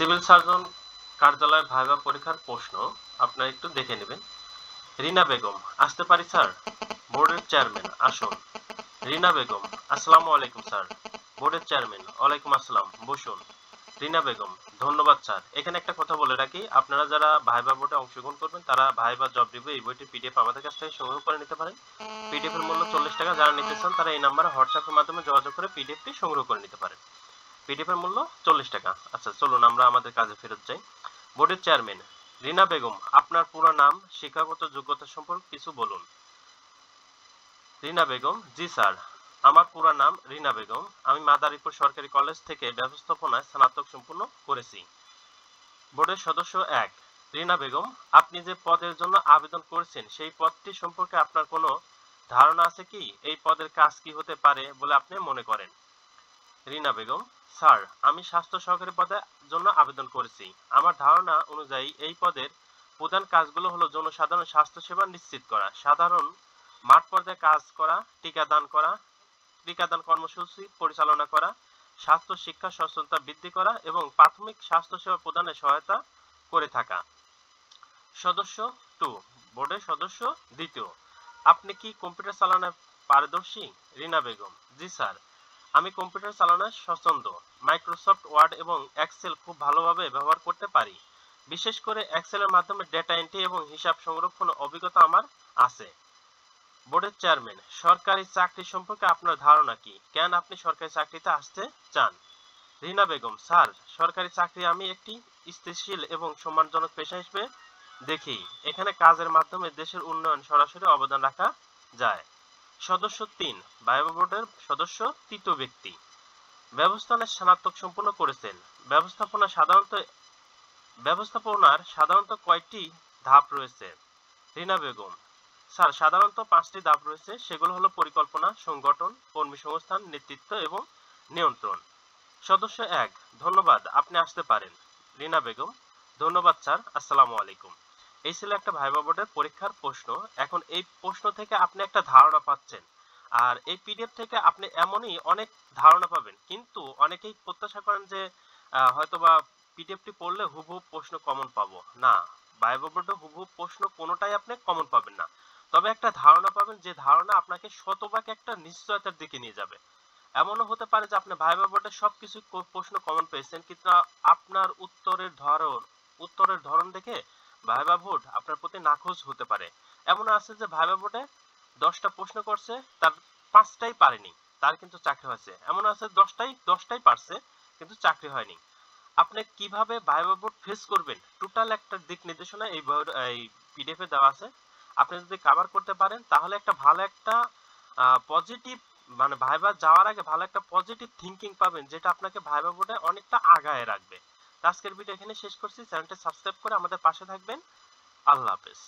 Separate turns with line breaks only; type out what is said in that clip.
Civil surgeon কার্যালয় viva পরীক্ষার প্রশ্ন আপনারা একটু দেখে নেবেন। রিনা বেগম, আসতে পারি স্যার? বোর্ডের চেয়ারম্যান, আসুন। রিনা বেগম, আসসালামু আলাইকুম স্যার। বোর্ডের চেয়ারম্যান, ওয়ালাইকুম আসসালাম, বসুন। রিনা বেগম, ধন্যবাদ স্যার। এখানে একটা কথা বলে রাখি, আপনারা যারা ভাইভা বোর্ডে অংশগ্রহণ করবেন তারা ভাইভা জব রিভিউ এই বইটির পিডিএফ আমাদের কাছ থেকে সংগ্রহ করে নিতে পারেন। পিডিএফ এর মূল্য 40 টাকা। যারা নিতে চান তারা এই নাম্বারে হোয়াটসঅ্যাপের মাধ্যমে যোগাযোগ করে পিডিএফটি সংগ্রহ করে নিতে পারেন। পিডিএফ এর মূল্য 40 টাকা। আচ্ছা, চলুন আমরা আমাদের কাজে ফেরত যাই। বোর্ডের চেয়ারম্যান রিনা বেগম, আপনার পুরো নাম, শিক্ষাগত যোগ্যতা সম্পর্কে কিছু বলুন। রিনা বেগম, জি স্যার, আমার পুরো নাম রিনা বেগম। আমি মাদারীপুর সরকারি কলেজ থেকে ব্যবস্থাপনায় স্নাতক সম্পন্ন করেছি। বোর্ডের সদস্য 1, রিনা বেগম, আপনি যে পদের জন্য আবেদন করেছেন সেই পদটি সম্পর্কে আপনার কোনো ধারণা আছে কি? এই পদের কাজ কি হতে পারে বলে আপনি মনে করেন? রিনা বেগম, স্যার, আমি স্বাস্থ্য সহকারী পদের জন্য আবেদন করেছি। আমার ধারণা অনুযায়ী এই পদের প্রধান কাজগুলো হলো জনসাধারণ স্বাস্থ্য সেবা নিশ্চিত করা, সাধারণ মাঠ পর্যায়ে কাজ করা, টিকাদান কর্মসূচি পরিচালনা করা, স্বাস্থ্য শিক্ষা সচেতনতা বৃদ্ধি করা এবং প্রাথমিক স্বাস্থ্য সেবা প্রদানে সহায়তা করে থাকা। সদস্য 2, বোর্ডের সদস্য 2, আপনি কি কম্পিউটার চালানোয় পারদর্শী? রিনা বেগম, জি স্যার, আমি কম্পিউটার চালানোয় স্বচ্ছন্দ। মাইক্রোসফট ওয়ার্ড এবং এক্সেল খুব ভালোভাবে ব্যবহার করতে পারি। বিশেষ করে এক্সেলের মাধ্যমে ডেটা এন্ট্রি এবং হিসাব সংরক্ষণ অভিজ্ঞতা আমার আছে। বোর্ডের চেয়ারম্যান, সরকারি চাকরি সম্পর্কে আপনার ধারণা কি? কেন আপনি সরকারি চাকরিতে আসতে চান? রিনা বেগম, স্যার, সরকারি চাকরি আমি একটি স্থিতিশীল এবং সম্মানজনক পেশা হিসেবে দেখি। এখানে কাজের মাধ্যমে দেশের উন্নয়ন সরাসরি অবদান রাখা যায়। সদস্য 3, ভাইভা বোর্ডের সদস্য 3 ব্যক্তি, ব্যবস্থাপনায় স্নাতক সম্পন্ন করেছেন। ব্যবস্থাপনার সাধারণত কয়টি ধাপ রয়েছে? রিনা বেগম, স্যার, সাধারণত 5টি ধাপ রয়েছে। সেগুলো হলো পরিকল্পনা, সংগঠন, কর্মী সংস্থান, নেতৃত্ব এবং নিয়ন্ত্রণ। সদস্য 1, ধন্যবাদ, আপনি আসতে পারেন। রিনা বেগম, ধন্যবাদ স্যার, আসসালামু আলাইকুম। এই ছিল একটা ভাইভা বোর্ডের পরীক্ষার প্রশ্ন। এখন এই প্রশ্ন থেকে আপনি একটা ধারণা পাচ্ছেন, আর এই পিডিএফ থেকে আপনি এমনই অনেক ধারণা পাবেন। কিন্তু অনেকেই প্রত্যাশা করেন যে হয়তোবা পিডিএফটি পড়লে হুবহু প্রশ্ন কমন পাবো না। ভাইভা বোর্ডে হুবহু প্রশ্ন কোনোটাই আপনি কমন পাবেন না, তবে একটা ধারণা পাবেন, যে ধারণা আপনাকে শতভাগ একটা নিশ্চয়তার দিকে নিয়ে যাবে। এমনও হতে পারে যে আপনি ভাইভা বোর্ডে সবকিছু প্রশ্ন কমন পেয়েছেন, কিন্তু আপনার উত্তরের ধরন দেখে ভাইভা বোর্ড আপনার প্রতি নাখোশ হতে পারে। এমন আছে যে ভাইভা বোর্ডে 10টা প্রশ্ন করছে, তার 5টাই পারেনি, তার কিন্তু চাকরি হয়েছে। এমন আছে 10টাই পারছে, কিন্তু চাকরি হয়নি। আপনি কিভাবে ভাইভা বোর্ড ফেস করবেন টোটাল একটা দিক নির্দেশনা এই পিডিএফ এ দেওয়া আছে। আপনি যদি কভার করতে পারেন তাহলে একটা ভালো একটা পজিটিভ, মানে ভাইভা যাওয়ার আগে ভালো একটা পজিটিভ থিংকিং পাবেন, যেটা আপনাকে ভাইভা বোর্ডে অনেকটা আগায় রাখবে। আজকের ভিডিও এখানে শেষ করছি। চ্যানেলটা সাবস্ক্রাইব করে আমাদের পাশে থাকবেন। আল্লাহ হাফেজ।